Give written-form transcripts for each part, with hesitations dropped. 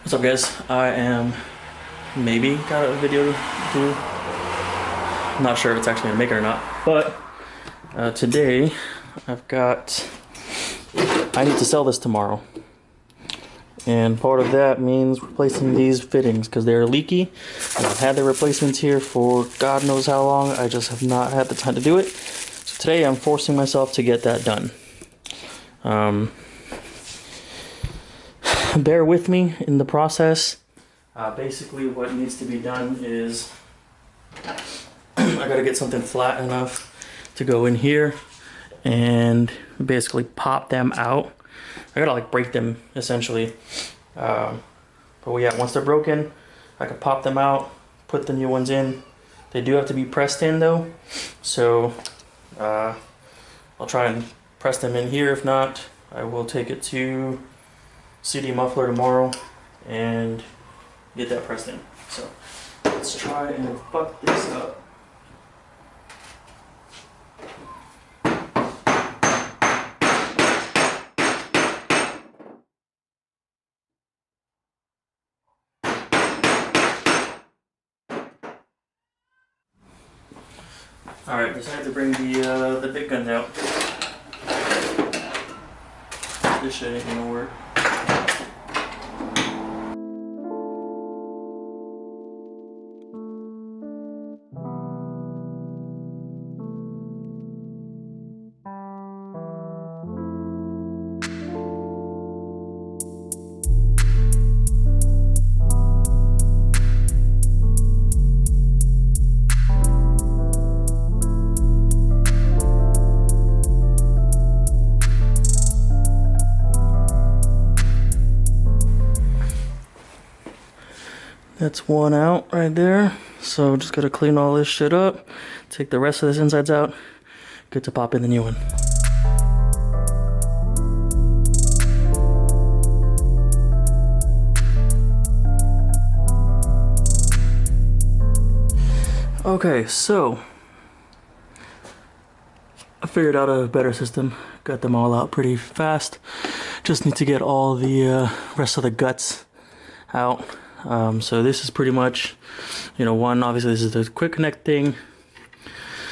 What's up, guys? I am maybe got a video to do. I'm not sure if it's actually gonna make it or not, but today I need to sell this tomorrow, and part of that means replacing these fittings because they're leaky. And I've had the replacements here for God knows how long. I just have not had the time to do it. So today I'm forcing myself to get that done. Bear with me in the process. Basically what needs to be done is I gotta get something flat enough to go in here and basically pop them out. I gotta like break them essentially. But yeah, once they're broken, I can pop them out, put the new ones in. They do have to be pressed in though. So I'll try and press them in here. If not, I will take it to CD muffler tomorrow and get that pressed in. So let's try and fuck this up. Alright, decided to bring the big guns out. This shit ain't gonna work. That's one out right there. So just gotta clean all this shit up, take the rest of this insides out, good to pop in the new one. Okay, so I figured out a better system. Got them all out pretty fast. Just need to get all the rest of the guts out. So this is pretty much, one, obviously this is the quick connect thing.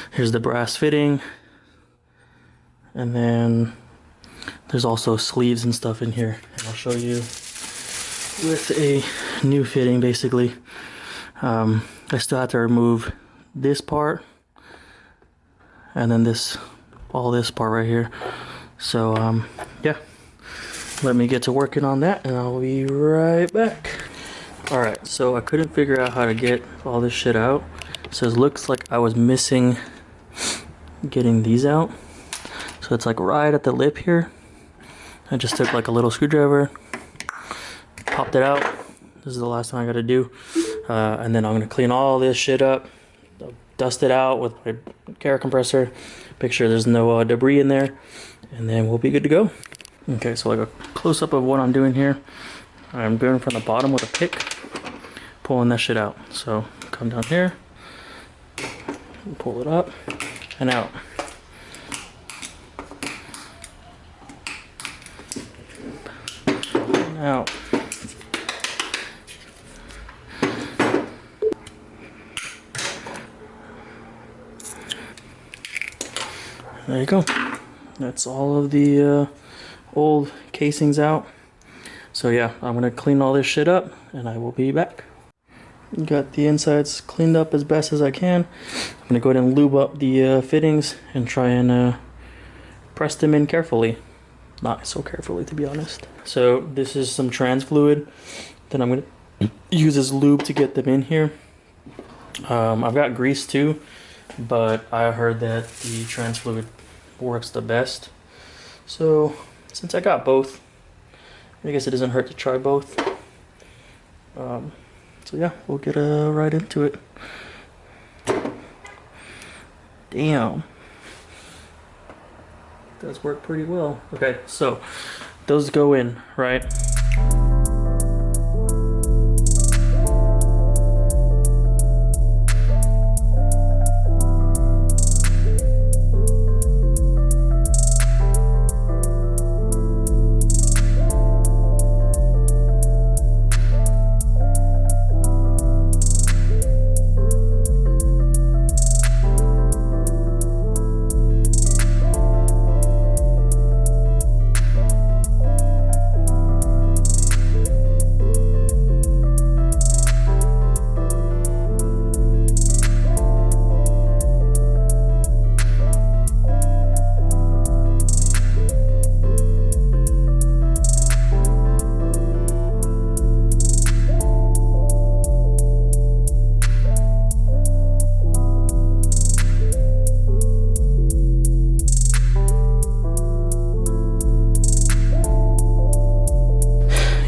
Here's the brass fitting. And then there's also sleeves and stuff in here. And I'll show you with a new fitting basically. I still have to remove this part and then all this part right here. So yeah, let me get to working on that and I'll be right back. Alright, so I couldn't figure out how to get all this shit out. So it looks like I was missing getting these out. So it's like right at the lip here. I just took like a little screwdriver, popped it out. This is the last thing I gotta do. And then I'm gonna clean all this shit up, dust it out with my air compressor, make sure there's no debris in there, and then we'll be good to go. Okay, so like a close-up of what I'm doing here. I'm going from the bottom with a pick, pulling that shit out. So come down here, pull it up and out. And out. There you go. That's all of the old casings out. So yeah, I'm gonna clean all this shit up and I will be back. Got the insides cleaned up as best as I can. I'm gonna go ahead and lube up the fittings and try and press them in carefully. Not so carefully, to be honest. So this is some trans fluid. Then I'm gonna use this lube to get them in here. I've got grease too, but I heard that the trans fluid works the best. So since I got both, I guess it doesn't hurt to try both. So yeah, we'll get right into it. Damn. Does work pretty well. Okay, so those go in, right?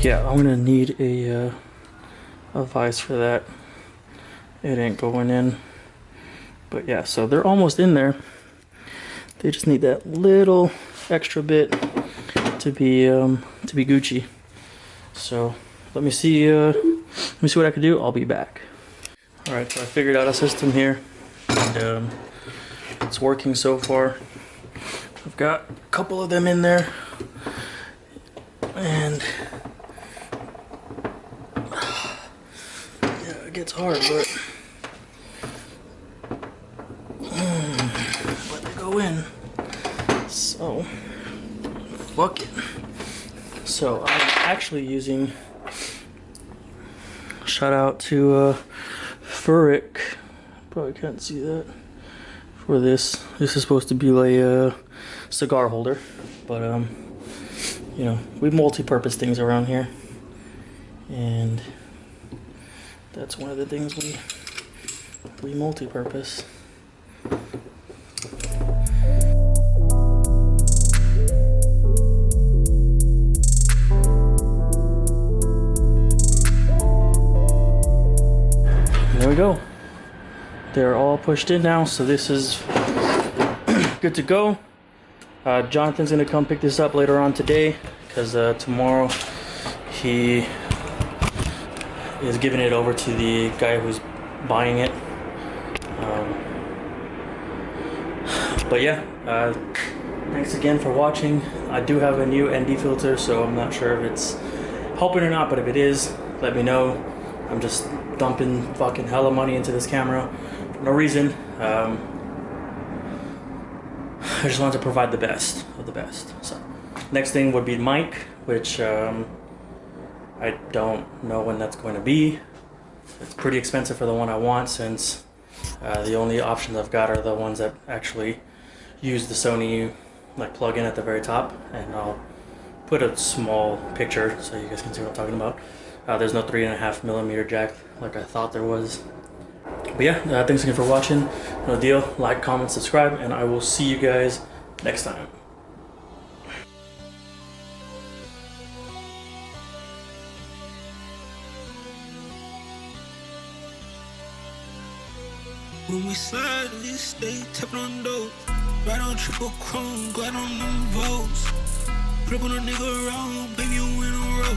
Yeah, I'm gonna need a vise for that. It ain't going in. But yeah, so they're almost in there. They just need that little extra bit to be Gucci. So let me see what I can do. I'll be back. All right, so I figured out a system here, and it's working so far. I've got a couple of them in there, and yeah, it gets hard, but they go in. So fuck it. So I'm actually using, shout out to Furic, probably can't see that, for this. This is supposed to be like a cigar holder, but you know, we multi-purpose things around here, and that's one of the things we multi-purpose. There we go. They're all pushed in now, so this is good to go. Jonathan's gonna come pick this up later on today, because tomorrow he is giving it over to the guy who's buying it. But yeah, thanks again for watching. I do have a new ND filter, so I'm not sure if it's helping or not, but if it is, let me know. I'm just dumping fucking hella money into this camera for no reason. I just wanted to provide the best of the best. So next thing would be mic, which I don't know when that's going to be. It's pretty expensive for the one I want, since the only options I've got are the ones that actually use the Sony like plug-in at the very top, and I'll put a small picture so you guys can see what I'm talking about. There's no 3.5mm jack like I thought there was. But yeah, thanks again for watching. No deal. Like, comment, subscribe, and I will see you guys next time. When we slide, we stay tapping on doors. Right on triple chrome, glide on them votes. Flip on a nigga around, baby, you in a row.